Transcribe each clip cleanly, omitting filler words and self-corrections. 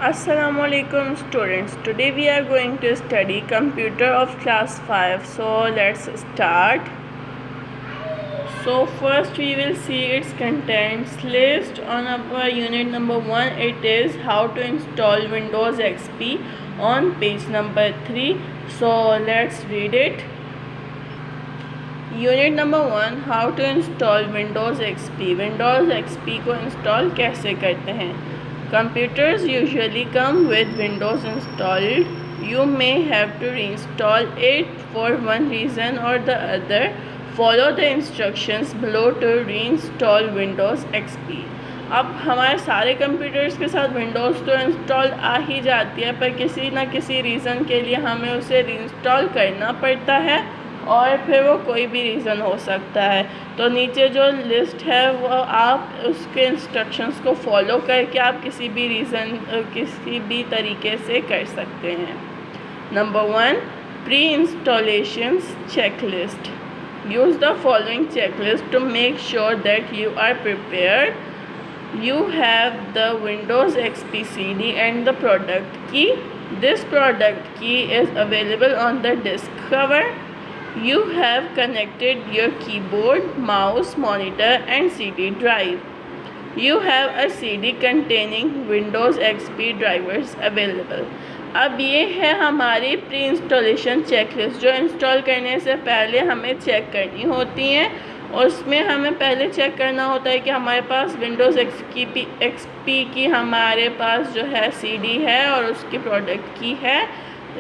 Assalamualaikum students. Today we are going to study computer of class 5. So let's start. So first we will see its contents list. On our unit number 1 it is how to install Windows XP on page number 3. So let's read it. Unit number 1 how to install Windows XP. Windows XP को install कैसे करते हैं। Computers usually come with Windows installed. You may have to reinstall it for one reason or the other. Follow the instructions below to reinstall Windows XP. अब हमारे सारे computers के साथ Windows तो इंस्टॉल आ ही जाती है, पर किसी ना किसी रीज़न के लिए हमें उसे रीइंस्टॉल करना पड़ता है, और फिर वो कोई भी रीज़न हो सकता है। तो नीचे जो लिस्ट है वो आप उसके इंस्ट्रक्शंस को फॉलो करके आप किसी भी तरीके से कर सकते हैं। Number 1 pre installations checklist. Use the following checklist to make sure that you are prepared. You have the Windows XP CD and the product key. This product key is available on the disk cover. You have connected your keyboard, mouse, monitor and CD drive. You have a CD containing Windows XP drivers available. अब ये है हमारी pre installation checklist, जो install करने से पहले हमें check करनी होती हैं। उसमें हमें पहले चेक करना होता है कि हमारे पास विंडोज़ एक्सपी की हमारे पास जो है सीडी है और उसकी प्रोडक्ट की है।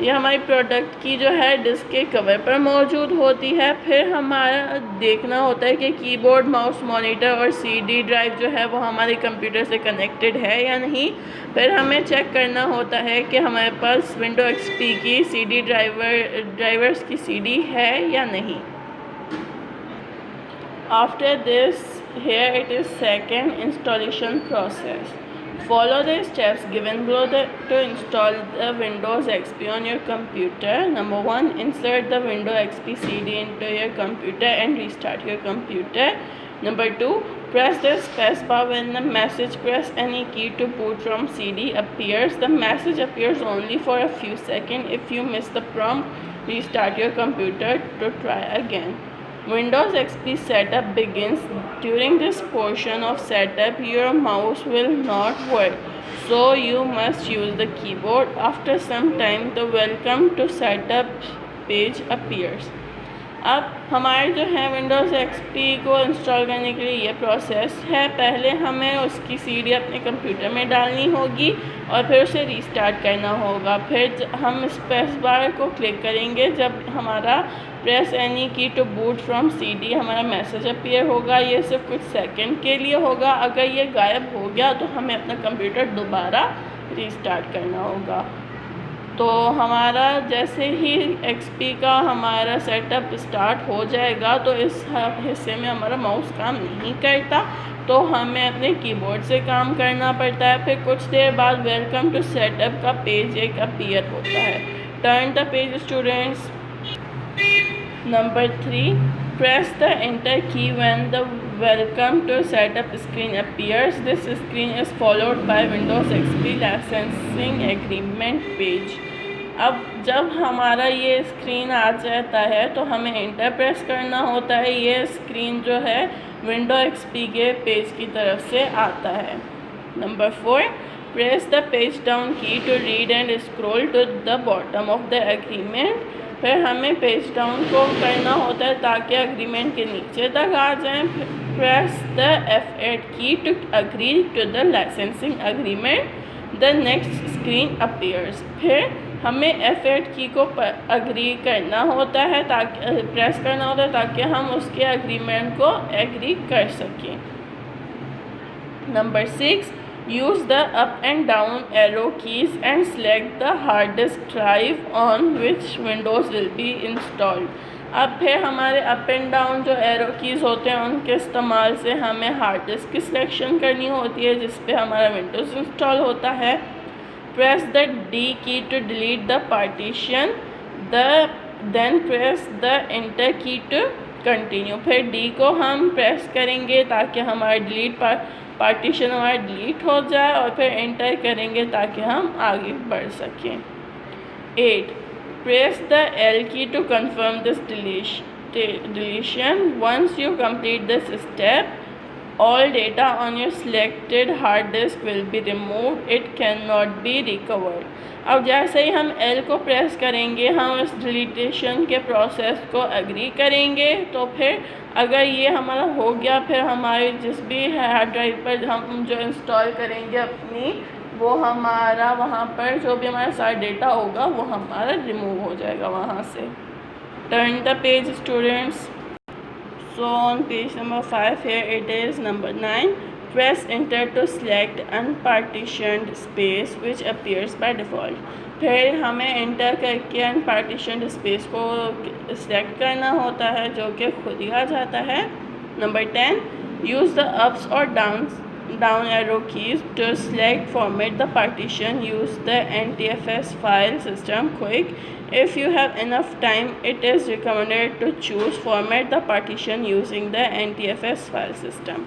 ये हमारी प्रोडक्ट की जो है डिस्क के कवर पर मौजूद होती है। फिर हमारा देखना होता है कि कीबोर्ड, माउस, मॉनिटर और सीडी ड्राइव जो है वो हमारे कंप्यूटर से कनेक्टेड है या नहीं। फिर हमें चेक करना होता है कि हमारे पास विंडो एक्सपी की सीडी ड्राइवर्स की सीडी है या नहीं। After this, here it is second installation process. Follow the steps given below to install the Windows XP on your computer. Number 1, insert the Windows XP CD into your computer and restart your computer. Number 2, press the spacebar when the message "press any key to boot from CD" appears. The message appears only for a few seconds. If you miss the prompt, restart your computer to try again. Windows XP setup begins. During this portion of setup, your mouse will not work, so you must use the keyboard. After some time, the welcome to setup page appears. अब हमारे जो है Windows XP को install करने के लिए ये process है। पहले हमें उसकी सीडी अपने कंप्यूटर में डालनी होगी और फिर उसे रीस्टार्ट करना होगा। फिर हम स्पेस बार को क्लिक करेंगे। जब हमारा press any key to boot from CD हमारा मैसेज अपीयर होगा। ये सिर्फ कुछ सेकंड के लिए होगा। अगर ये गायब हो गया तो हमें अपना कंप्यूटर दोबारा रीस्टार्ट करना होगा। तो हमारा जैसे ही एक्सपी का हमारा सेटअप स्टार्ट हो जाएगा तो इस हिस्से में हमारा माउस काम नहीं करता, तो हमें अपने कीबोर्ड से काम करना पड़ता है। फिर कुछ देर बाद वेलकम टू सेटअप का पेज एक अपीयर होता है। Turn the page students. Number 3, press the enter key when the welcome to setup screen appears. This screen is followed by Windows XP licensing agreement page. अब जब हमारा ये screen आ जाता है तो हमें एंटर प्रेस करना होता है। ये स्क्रीन जो है विंडो एक्सपी के पेज की तरफ से आता है। Number 4, press the page down key to read and scroll to the bottom of the agreement. फिर हमें पेज डाउन को करना होता है ताकि एग्रीमेंट के नीचे तक आ जाएं। Press the F8 key to agree to the licensing agreement. The next screen appears. फिर हमें F8 की को अग्री करना होता है, ताकि प्रेस करना होता है ताकि हम उसके एग्रीमेंट को एग्री कर सकें। Number 6, use the up and down arrow keys and select the hard disk drive on which Windows will be installed. अब फिर हमारे अप एंड डाउन जो एरो कीज़ होते हैं उनके इस्तेमाल से हमें हार्ड डिस्क की सिलेक्शन करनी होती है जिस पे हमारा विंडोज़ इंस्टॉल होता है। Press the D key to delete the partition. Then press the enter key to continue. फिर D को हम प्रेस करेंगे ताकि हमारा डिलीट पार्टीशन हमारा डिलीट हो जाए और फिर एंटर करेंगे ताकि हम आगे बढ़ सकें। 8. Press the L key to confirm this deletion. Once you complete this step, all data on your selected hard disk will be removed. It cannot be recovered. अब जैसे ही हम L को प्रेस करेंगे हम इस डिलीटेशन के प्रोसेस को agree करेंगे, तो फिर अगर ये हमारा हो गया फिर हमारे जिस भी हार्ड ड्राइव पर हम जो इंस्टॉल करेंगे अपनी, वो हमारा वहाँ पर जो भी हमारा सारा डेटा होगा वो हमारा रिमूव हो जाएगा वहाँ से। Turn the page students. So on page number 5 here it is number 9. Press enter to select unpartitioned space which appears by default. फिर हमें एंटर करके अनपार्टीशनड स्पेस को सिलेक्ट करना होता है जो कि खुद ही आ जाता है। नंबर 10. यूज़ द अप्स और down arrow keys to select format the partition. Use the NTFS file system quick. If you have enough time, it is recommended to choose format the partition using the NTFS file system.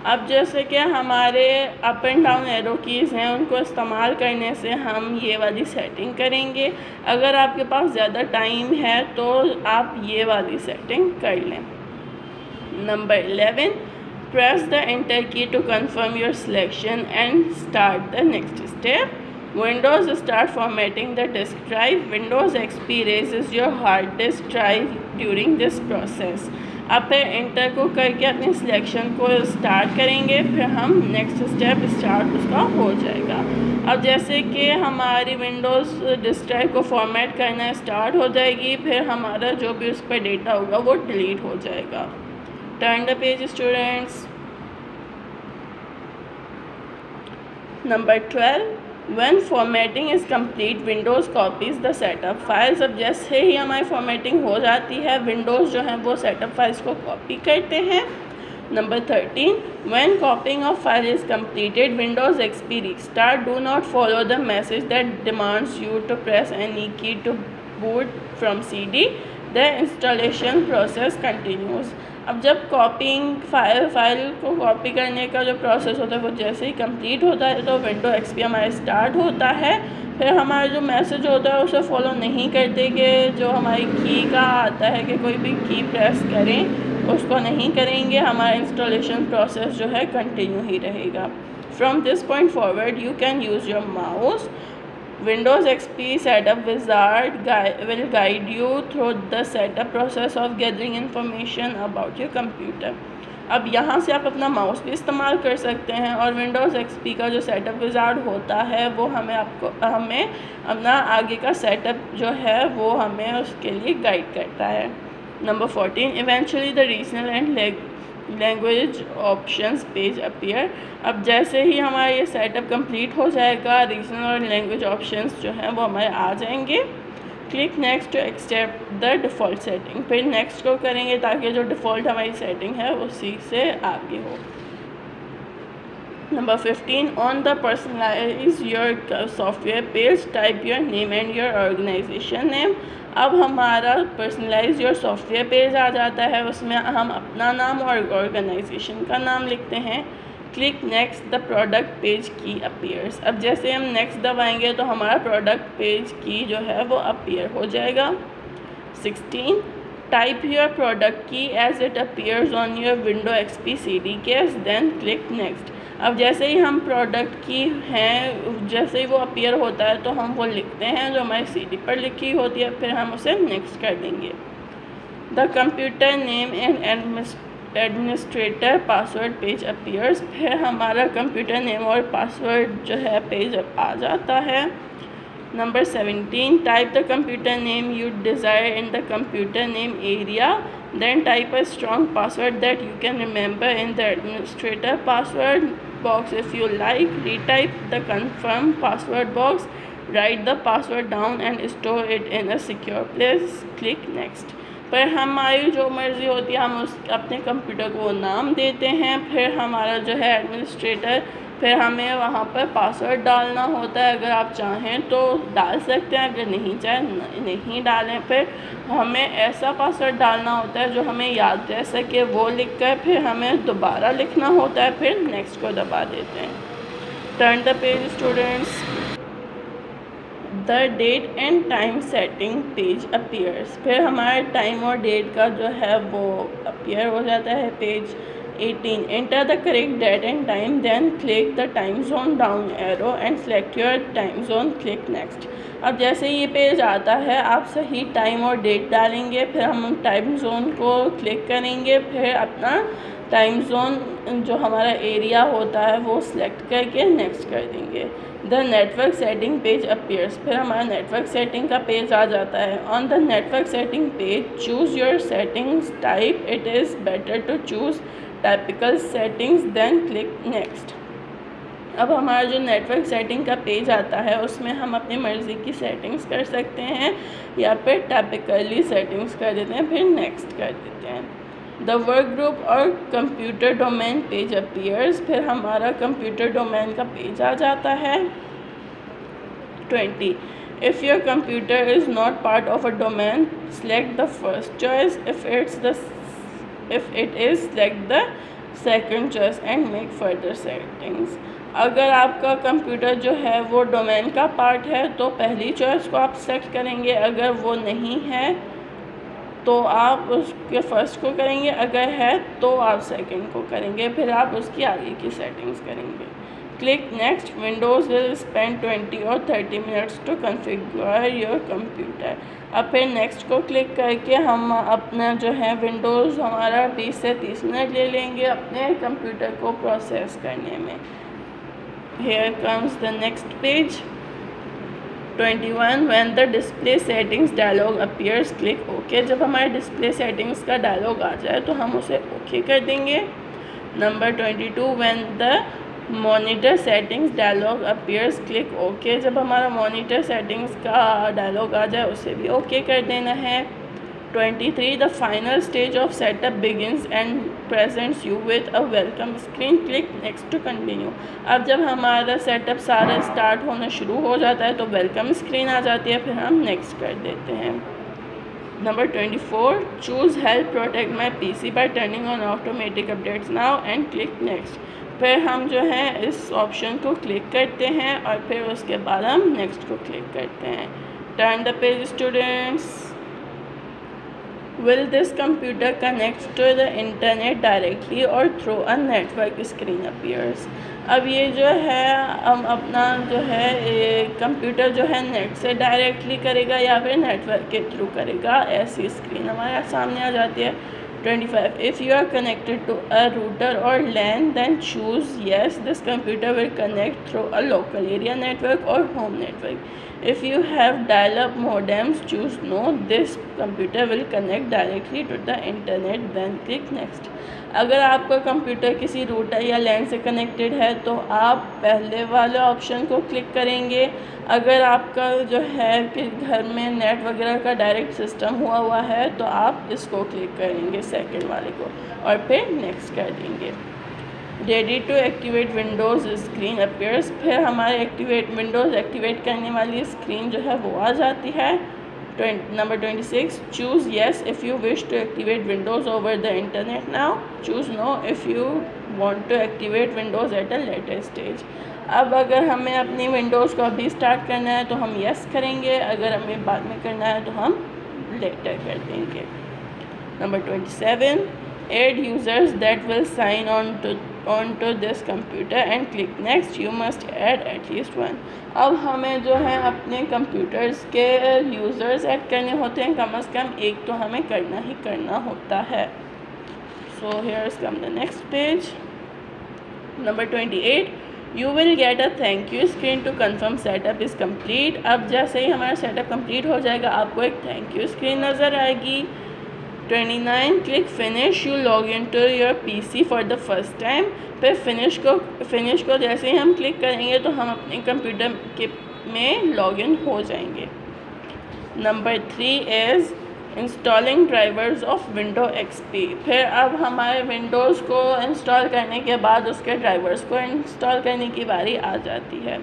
अब जैसे कि हमारे up and down arrow keys हैं उनको इस्तेमाल करने से हम ये वाली सेटिंग करेंगे। अगर आपके पास ज़्यादा टाइम है तो आप ये वाली सेटिंग कर लें। Number 11. Press the enter key to confirm your selection and start the next step. Windows start formatting the disk drive. Windows XP raises your hard disk drive during this process. अब फिर enter को करके अपनी selection को start करेंगे, फिर हम next step start उसका हो जाएगा। अब जैसे कि हमारी विंडोज़ डिस्क ड्राइव को फॉर्मेट करना स्टार्ट हो जाएगी, फिर हमारा जो भी उस पर डेटा होगा वो डिलीट हो जाएगा। Turn the page students. Number 12. When formatting is complete, Windows copies the setup files. अब जैसे ही हमारी फॉर्मेटिंग हो जाती है विंडोज़ जो है वो सेटअप फाइल्स को कॉपी करते हैं। Number 13. When copying of file is completed, Windows XP restart. Do not follow the message that demands you to press any key to boot from CD. The installation process continues. अब जब कॉपिंग file को copy करने का जो process होता है वो जैसे ही कंप्लीट होता है तो विंडो एक्सपी हमारा स्टार्ट होता है। फिर हमारा जो मैसेज होता है उसे फॉलो नहीं करते कि जो हमारी की का आता है कि कोई भी की प्रेस करें, उसको नहीं करेंगे। हमारा इंस्टॉलेशन प्रोसेस जो है कंटिन्यू ही रहेगा। From this point forward you can use your mouse. Windows XP Setup Wizard will guide you through the setup process of gathering information about your computer. अब यहाँ से आप अपना माउस भी इस्तेमाल कर सकते हैं और Windows XP का जो सेटअप विज़ार्ड होता है वो हमें अपना आगे का सेटअप जो है वो हमें उसके लिए गाइड करता है। Number 14. Eventually the regional and language options page appear. अब जैसे ही हमारा ये सेटअप कंप्लीट हो जाएगा रीजनल और लैंग्वेज ऑप्शंस जो हैं वो हमारे आ जाएंगे. Click next to accept the default setting. फिर नेक्स्ट को करेंगे ताकि जो डिफ़ॉल्ट हमारी सेटिंग है उसी से आगे हो. Number 15. On the personalize your software page, type your name and your organization name. अब हमारा पर्सनलाइज योर सॉफ्टवेयर पेज आ जाता है, उसमें हम अपना नाम और ऑर्गेनाइजेशन का नाम लिखते हैं. Click next the product page की अपीयर्स. अब जैसे हम नेक्स्ट दबाएंगे तो हमारा प्रोडक्ट पेज की जो है वो अपीयर हो जाएगा. 16. Type your product key as it appears on your window XP CD case, then click next. अब जैसे ही हम प्रोडक्ट की हैं जैसे ही वो अपीयर होता है तो हम वो लिखते हैं जो हमारी CD पर लिखी होती है, फिर हम उसे नेक्स्ट कर देंगे. The computer name and administrator password page appears. फिर हमारा कंप्यूटर नेम और पासवर्ड जो है पेज आ जाता है. Number 17. Type the computer name you desire in the computer name area. Then type a strong password that you can remember in the administrator password box if you like. Retype the confirm password box. Write the password down and store it in a secure place. Click next. पर हमारी जो मर्ज़ी होती है हम अपने computer को नाम देते हैं. फिर हमारा जो है एडमिनिस्ट्रेटर फिर हमें वहाँ पर पासवर्ड डालना होता है, अगर आप चाहें तो डाल सकते हैं, अगर नहीं चाहें नहीं डालें। फिर हमें ऐसा पासवर्ड डालना होता है जो हमें याद रह सके, वो लिख कर फिर हमें दोबारा लिखना होता है, फिर नेक्स्ट को दबा देते हैं। Turn the page students. The date and time setting page appears. फिर हमारे टाइम और डेट का जो है वो अपीयर हो जाता है page 18. Enter the correct date and time, then click the time zone down arrow and select your time zone. Click next. अब जैसे ये पेज आता है आप सही टाइम और डेट डालेंगे, फिर हम टाइम जोन को क्लिक करेंगे, फिर अपना टाइम जोन जो हमारा एरिया होता है वो सिलेक्ट करके नेक्स्ट कर देंगे। The network setting page appears. फिर हमारा नेटवर्क सेटिंग का पेज आ जाता है। On the network setting page choose your settings type. It is better to choose typical settings then click next. अब हमारा जो नेटवर्क सेटिंग का पेज आता है उसमें हम अपनी मर्ज़ी की सेटिंग्स कर सकते हैं या फिर टाइपिकली सेटिंग्स कर देते हैं, फिर नेक्स्ट कर देते हैं। द वर्क ग्रुप और कंप्यूटर डोमेन पेज अपीयर्स। फिर हमारा कंप्यूटर डोमेन का पेज आ जाता है। 20. If your computer is not part of a domain, select the first choice. If it is, select the second choice and make further settings. अगर आपका computer जो है वो डोमेन का पार्ट है तो पहली चॉइस को आप सेलेक्ट करेंगे, अगर वो नहीं है तो आप उसके फर्स्ट को करेंगे, अगर है तो आप सेकंड को करेंगे, फिर आप उसकी आगे की सेटिंग्स करेंगे। Click next. Windows will spend 20 और 30 minutes to configure your computer. अब फिर नेक्स्ट को क्लिक करके हम अपना जो है विंडोज़ हमारा 20 से 30 मिनट ले लेंगे अपने कंप्यूटर को प्रोसेस करने में। Here comes the next page. 21. When the display settings dialog appears, click OK. जब हमारे डिस्प्ले सेटिंग्स का डायलॉग आ जाए तो हम उसे OK कर देंगे। Number 22. When the monitor settings dialog appears, click OK। जब हमारा मॉनिटर सेटिंग्स का डायलॉग आ जाए उसे भी OK कर देना है। 23. The final stage of setup begins and presents you with a welcome screen, click next to continue. अब जब हमारा सेटअप सारा स्टार्ट होना शुरू हो जाता है तो वेलकम स्क्रीन आ जाती है, फिर हम नेक्स्ट कर देते हैं। Number 24. Choose help protect my PC bye turning on automatic updates now and click next. फिर हम जो है इस ऑप्शन को क्लिक करते हैं और फिर उसके बाद हम नेक्स्ट को क्लिक करते हैं। Turn the page students. Will this computer connect to the internet directly or through a network? Screen appears. अब ये जो है हम अपना जो है कंप्यूटर जो है नेट से डायरेक्टली करेगा या फिर नेटवर्क के थ्रू करेगा, ऐसी स्क्रीन हमारे सामने आ जाती है। 25. If you are connected to a router or LAN, then choose yes. This computer will connect through a local area network or home network. If you have dial-up modems, choose no. This computer will connect directly to the internet. Then click next. अगर आपका computer किसी router या लैन से connected है तो आप पहले वाले ऑप्शन को क्लिक करेंगे। अगर आपका जो है कि घर में नेट वगैरह का डायरेक्ट सिस्टम हुआ है तो आप इसको क्लिक करेंगे सेकंड वाले को और फिर नेक्स्ट कर देंगे। Ready to activate Windows screen appears. फिर हमारे विंडोज़ एक्टिवेट करने वाली स्क्रीन जो है वो आ जाती है। Number 26. Choose yes if you wish to activate Windows over the internet now. Choose no if you want to activate Windows at a later stage. अब अगर हमें अपनी विंडोज़ को अभी स्टार्ट करना है तो हम येस करेंगे, अगर हमें बाद में करना है तो हम लेटर कर देंगे। Number 27. Add users that will sign onto this computer and click next. You must add at least one. अब हमें जो है अपने कंप्यूटर्स के यूज़र्स ऐड करने होते हैं, कम से कम एक तो हमें करना ही करना होता है। So here's come the next page. Number 28. You will get a thank you screen to confirm setup is complete. अब जैसे ही हमारा सेटअप कंप्लीट हो जाएगा आपको एक थैंक यू स्क्रीन नज़र आएगी। 29. Click finish. You log in to your PC for the first time. फिर फिनिश को जैसे ही हम क्लिक करेंगे तो हम अपने कंप्यूटर के में लॉग इन हो जाएंगे। Number 3 is installing drivers of window XP. फिर अब हमारे विंडोज़ को इंस्टॉल करने के बाद उसके ड्राइवर्स को इंस्टॉल करने की बारी आ जाती है।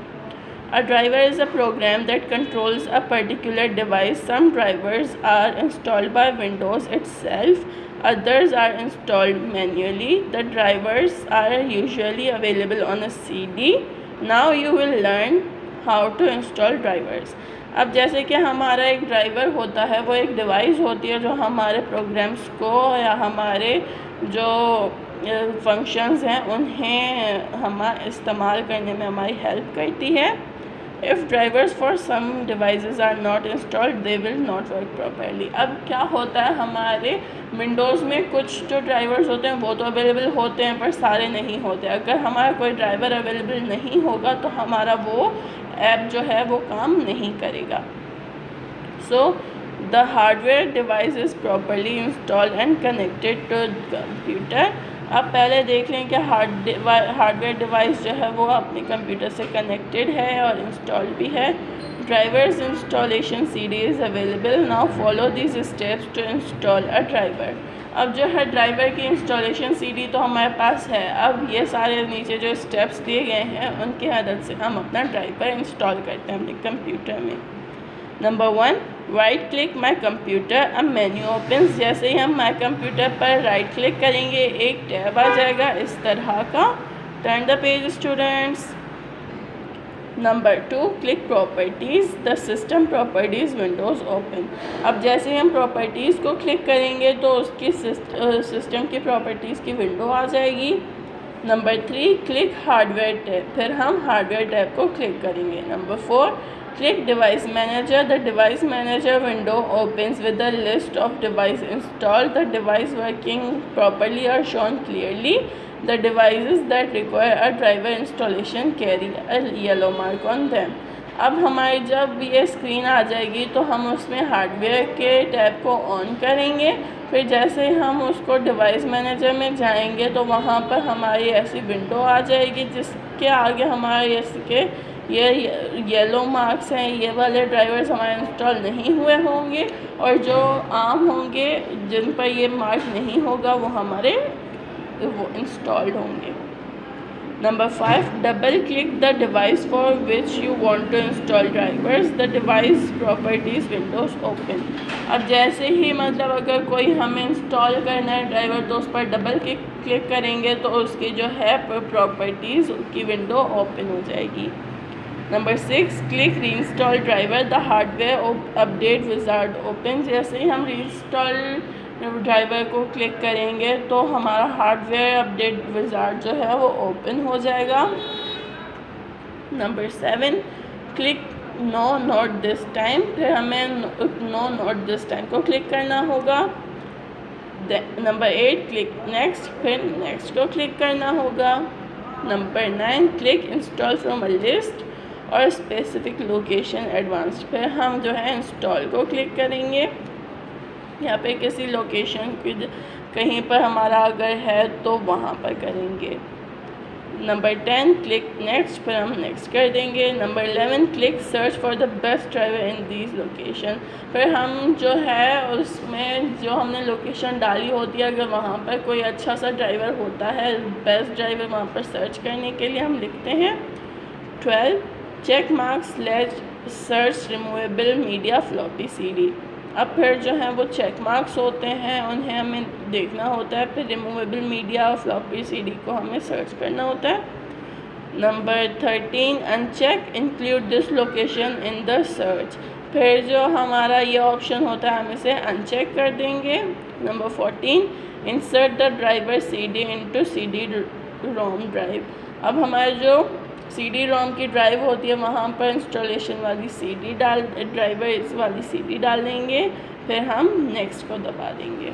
A driver is a program that controls a particular device. Some drivers are installed by Windows itself, others are installed manually. The drivers are usually available on a CD. Now you will learn how to install drivers. अब जैसे कि हमारा एक driver होता है, वो एक device होती है जो हमारे प्रोग्राम्स को या हमारे जो फंक्शंस हैं उन्हें हम इस्तेमाल करने में हमारी हेल्प करती है। If drivers for some devices are not installed, they will not work properly. अब क्या होता है, हमारे विंडोज़ में कुछ जो ड्राइवर्स होते हैं वो तो अवेलेबल होते हैं पर सारे नहीं होते। अगर हमारा कोई ड्राइवर अवेलेबल नहीं होगा तो हमारा वो ऐप जो है वो काम नहीं करेगा। So the hardware device is properly installed and connected to the computer. अब पहले देख लें कि हार्डवेयर डिवाइस जो है वो अपने कंप्यूटर से कनेक्टेड है और इंस्टॉल भी है। Drivers installation CD is available. Now follow this steps to install a driver. अब जो है ड्राइवर की इंस्टॉलेशन सीडी तो हमारे पास है। अब ये सारे नीचे जो स्टेप्स दिए गए हैं उनकी मदद से हम अपना ड्राइवर इंस्टॉल करते हैं अपने कंप्यूटर में। Number 1, right click my computer. अब मेन्यू ओपन्स। जैसे ही हम माई कंप्यूटर पर राइट क्लिक करेंगे एक टैब आ जाएगा इस तरह का। Turn the page students. Number 2, click properties. The system properties windows open. अब जैसे ही हम प्रॉपर्टीज़ को क्लिक करेंगे तो उसकी सिस्टम की प्रॉपर्टीज़ की विंडो आ जाएगी। Number 3, click hardware tab. फिर हम हार्डवेयर टैब को क्लिक करेंगे। Number 4, click device manager. The device manager window opens with a list of device installed. The device working properly are shown clearly. The devices that require a driver installation carry a yellow mark on them. अब हमारी जब ये screen आ जाएगी तो हम उसमें hardware के tab को ऑन करेंगे। फिर जैसे ही हम उसको डिवाइस मैनेजर में जाएंगे तो वहाँ पर हमारी ऐसी विंडो आ जाएगी जिसके आगे हमारे इसके ये येलो मार्क्स हैं, ये वाले ड्राइवर्स हमारे इंस्टॉल नहीं हुए होंगे और जो आम होंगे जिन पर ये मार्क नहीं होगा वो हमारे वो इंस्टॉल्ड होंगे। Number 5, double click the device for which you want to install drivers. The device properties windows open. अब जैसे ही मतलब अगर कोई हमें इंस्टॉल करना है ड्राइवर तो उस पर डबल क्लिक करेंगे तो उसकी जो है प्रॉपर्टीज़ की विंडो ओपन हो जाएगी। Number 6, click reinstall driver. The hardware update wizard open. जैसे ही हम रीइंस्टॉल ड्राइवर को क्लिक करेंगे तो हमारा हार्डवेयर अपडेट विज़ार्ड जो है वो ओपन हो जाएगा। Number 7, click no not this time. फिर हमें नो नॉट दिस टाइम को क्लिक करना होगा। Number 8, click next. फिर नेक्स्ट को क्लिक करना होगा। Number 9, click install from a list or specific location advanced. फिर हम जो है इंस्टॉल को क्लिक करेंगे। यहाँ पे किसी लोकेशन की कहीं पर हमारा अगर है तो वहाँ पर करेंगे। Number 10, click next. फिर हम नेक्स्ट कर देंगे। Number 11, click search for the best driver in these location. फिर हम जो है उसमें जो हमने लोकेशन डाली होती है अगर वहाँ पर कोई अच्छा सा ड्राइवर होता है बेस्ट ड्राइवर वहाँ पर सर्च करने के लिए हम लिखते हैं। 12, check marks let search removable media floppy CD. अब फिर जो है वो चेक मार्क्स होते हैं उन्हें हमें देखना होता है। फिर रिमूवेबल मीडिया फ्लॉपी सीडी को हमें सर्च करना होता है। Number 13, uncheck include this location in the search. फिर जो हमारा ये ऑप्शन होता है हम इसे अनचेक कर देंगे। Number 14, insert the driver CD into CD ROM drive. अब हमारे जो सीडी रोम की ड्राइव होती है वहाँ पर इंस्टॉलेशन वाली सीडी ड्राइवर वाली सीडी डाल देंगे। फिर हम नेक्स्ट को दबा देंगे।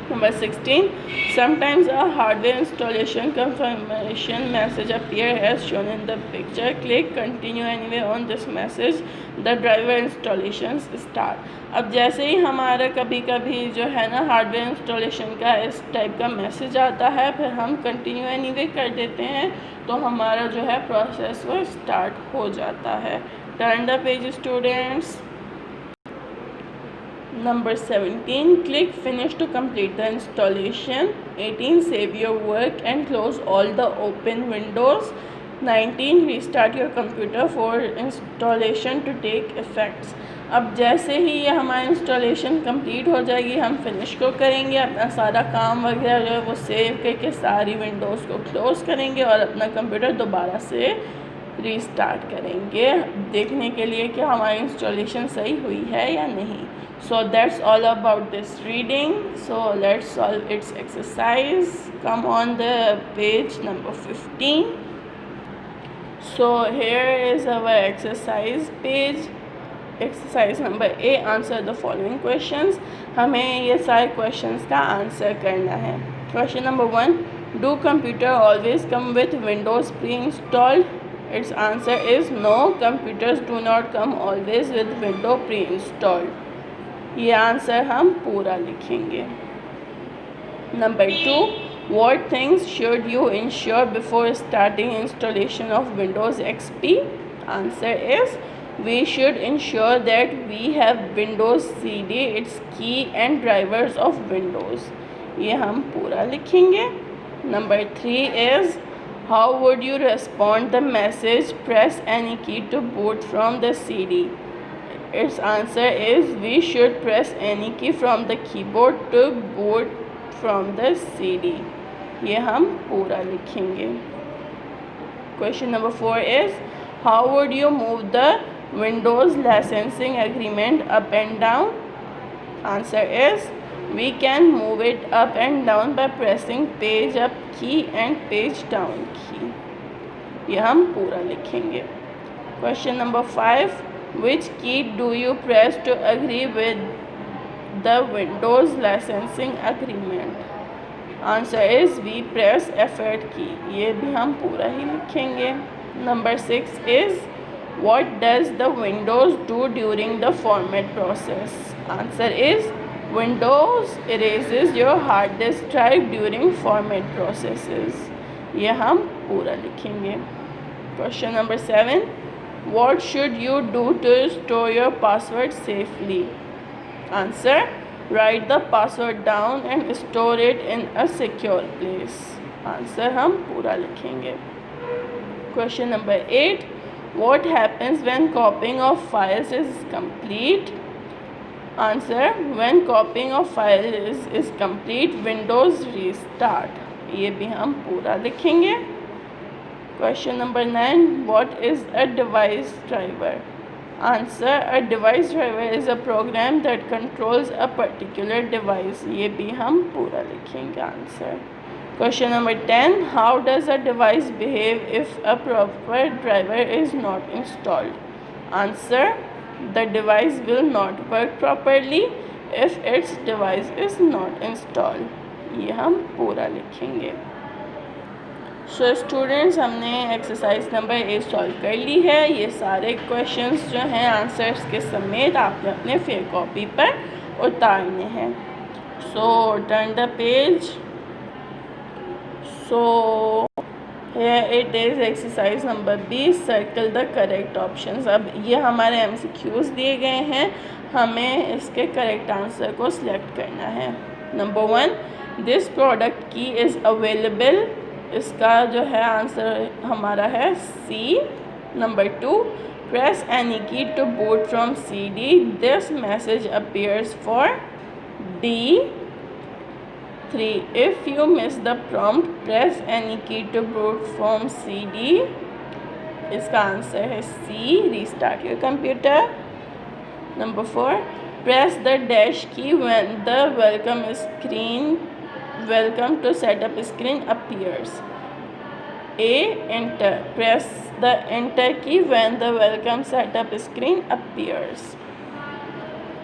Number 16, sometimes a hardware installation confirmation message appear as shown in the picture. Click continue anyway on this message. The driver installations start. अब जैसे ही हमारा कभी कभी जो है ना हार्डवेयर इंस्टॉलेशन का इस टाइप का मैसेज आता है फिर हम कंटिन्यू एनीवे कर देते हैं तो हमारा जो है प्रोसेस वो स्टार्ट हो जाता है। Turn the page students. Number 17, click finish to complete the installation. 18, save your work and close all the open windows. 19, restart your computer for installation to take effects. अब जैसे ही ये हमारा इंस्टॉलेशन कंप्लीट हो जाएगी हम फिनिश को करेंगे, अपना सारा काम वगैरह जो है वो सेव करके सारी विंडोज़ को क्लोज़ करेंगे और अपना कंप्यूटर दोबारा से रीस्टार्ट करेंगे देखने के लिए कि हमारी इंस्टॉलेशन सही हुई है या नहीं. So that's all about this reading. So let's solve its exercise. Come on the page number 15. So here is our exercise page. Exercise number A, answer the following questions. हमें ये सारे questions का answer करना है. Question number 1, do computer always come with Windows pre-installed? Its answer is no, computers do not come always with Windows pre-installed. ये answer हम पूरा लिखेंगे. Number 2, what things should you ensure before starting installation of Windows XP? Answer is we should ensure that we have Windows CD, its key and drivers of Windows. ये हम पूरा लिखेंगे. Number 3 is how would you respond the message press any key to boot from the CD? Its answer is we should press any key from the keyboard to boot from the CD. ये हम पूरा लिखेंगे. Question number 4 is how would you move the Windows licensing agreement up and down? Answer is we can move it up and down by pressing page up key and page down key. ये हम पूरा लिखेंगे. Question number 5, which key do you press to agree with the Windows licensing agreement? Answer is we press F8 key. ये भी हम पूरा ही लिखेंगे. Number 6 is what does the Windows do during the format process? Answer is Windows erases your hard disk drive during format processes. ये हम पूरा लिखेंगे. Question number 7, what should you do to store your password safely? Answer, write the password down and store it in a secure place. Answer हम पूरा लिखेंगे. Question number 8, what happens when copying of files is complete? Answer, when copying of files is complete, Windows restart. ये भी हम पूरा लिखेंगे. Question number 9, what is a device driver? Answer, a device driver is a program that controls a particular device. ये भी हम पूरा लिखेंगे answer. Question number 10, how does a device behave if a proper driver is not installed? Answer, the device will not work properly if its device is not installed. ये हम पूरा लिखेंगे. So students, हमने एक्सरसाइज नंबर 8 सॉल्व कर ली है. ये सारे questions जो हैं आंसर्स के समेत आपने अपने फेयर कॉपी पर उतारने हैं. सो turn the page. So here it is exercise number 20, circle the correct options. अब ये हमारे एमसीक्यूज़ दिए गए हैं, हमें इसके करेक्ट आंसर को सिलेक्ट करना है. Number 1, this product key is available. इसका जो है आंसर हमारा है C. Number 2, press any key to boot from CD. This message appears for D. 3, if you miss the prompt, press any key to boot from CD. इसका answer है सी, restart your computer. Number 4, press the dash key when the welcome to setup screen appears. A, enter. Press the enter key when the welcome setup screen appears.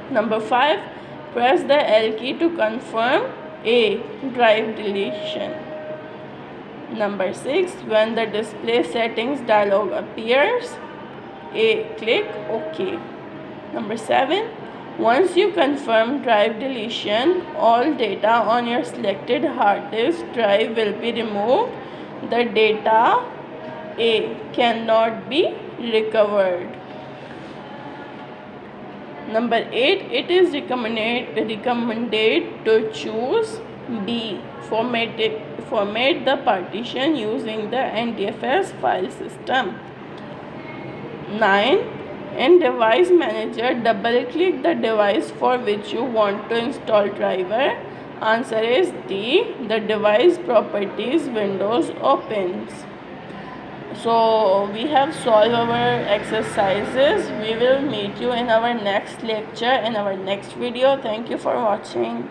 Number 5, press the L key to confirm. A, drive deletion. Number 6, when the display settings dialog appears. A, click OK. Number 7, once you confirm drive deletion, all data on your selected hard disk drive will be removed. The data A cannot be recovered. Number 8, it is recommended to choose D. Format the partition using the NTFS file system. 9. In Device Manager, double-click the device for which you want to install driver. Answer is D. The device properties windows opens. So we have solved our exercises. We will meet you in our next lecture, in our next video. Thank you for watching.